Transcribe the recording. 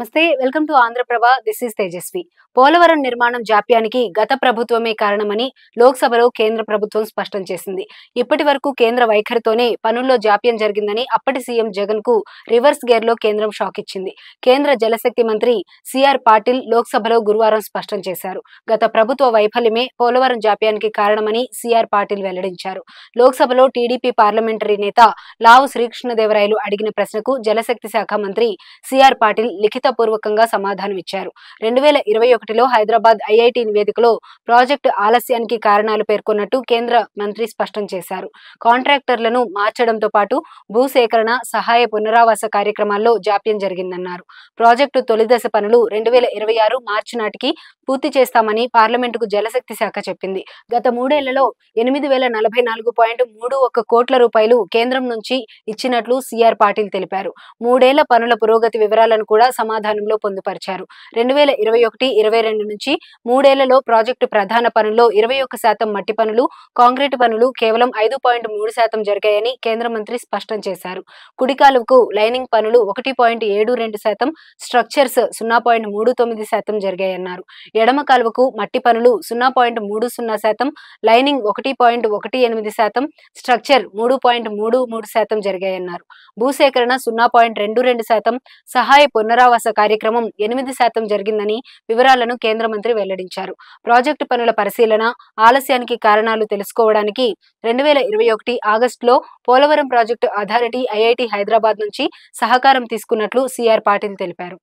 నమస్తే welcome to Andhra Prabha this is Tejaswi. Polavaram నిర్మాణం జాప్యానికి గత ప్రభుత్వమే కారణమని లోక్సభలో కేంద్ర ప్రభుత్వం స్పష్టం చేసింది. ఇప్పటి వరకు కేంద్ర వైఖరితోనే పనుల్లో జాప్యం జరిగిందని అప్పటి సీఎం జగన్ కు రివర్స్ గేర్ లో కేంద్రం షాక్ ఇచ్చింది. కేంద్ర జలశక్తి మంత్రి సిఆర్ పాటిల్ లోక్సభలో గురువారం స్పష్టం చేశారు. గత ప్రభుత్వ వైఫల్యమే పోలవరం జాప్యానికి కారణమని సిఆర్ పాటిల్ వెల్లడించారు. లోక్సభలో టీడీపీ పార్లమెంటరీ నేత లావు శ్రీకృష్ణదేవరాయలు అడిగిన ప్రశ్నకు జలశక్తి శాఖ మంత్రి సిఆర్ పాటిల్ లిఖితపూర్వకంగా సమాధానమిచ్చారు. 2021లో హైదరాబాద్ ఐఐటి నివేదికలో ప్రాజెక్టు ఆలస్యానికి కారణాలు పేర్కొన్నట్టు కేంద్ర మంత్రి స్పష్టం చేశారు. కాంట్రాక్టర్లను మార్చడంతో పాటు భూసేకరణ, సహాయ పునరావాస కార్యక్రమాల్లో జాప్యం జరిగిందన్నారు. ప్రాజెక్టు తొలిదశ పనులు 2026 మార్చి నాటికి పూర్తి చేస్తామని పార్లమెంటుకు జలశక్తి శాఖ చెప్పింది. గత మూడేళ్లలో 8044.31 కోట్ల రూపాయలు కేంద్రం నుంచి ఇచ్చినట్లు సిఆర్ పాటిల్ తెలిపారు. మూడేళ్ల పనుల పురోగతి వివరాలను కూడా సమాధానంలో పొందుపరిచారు. 2021-22 నుంచి మూడేళ్లలో ప్రాజెక్టు ప్రధాన పనుల్లో 21% మట్టి పనులు, కాంక్రీటు పనులు కేవలం 5.3% జరిగాయని కేంద్ర మంత్రి స్పష్టం చేశారు. కుడి కాలువకు లైనింగ్ పనులు 1.72%, స్ట్రక్చర్స్ 0.39% జరిగాయన్నారు. ఎడమ కాలువకు మట్టి పనులు 0.30%, లైనింగ్ 1.18%, స్ట్రక్చర్ 3.33% జరిగాయన్నారు. భూసేకరణ 0.22%, సహాయ పునరావాస కార్యక్రమం 8% జరిగిందని వివరాలను కేంద్ర మంత్రి వెల్లడించారు. ప్రాజెక్టు పనుల పరిశీలన, ఆలస్యానికి కారణాలు తెలుసుకోవడానికి 2021 ఆగస్టులో Polavaram project authority IIT Hyderabad నుంచి సహకారం తీసుకున్నట్లు సిఆర్ పాటిల్ తెలిపారు.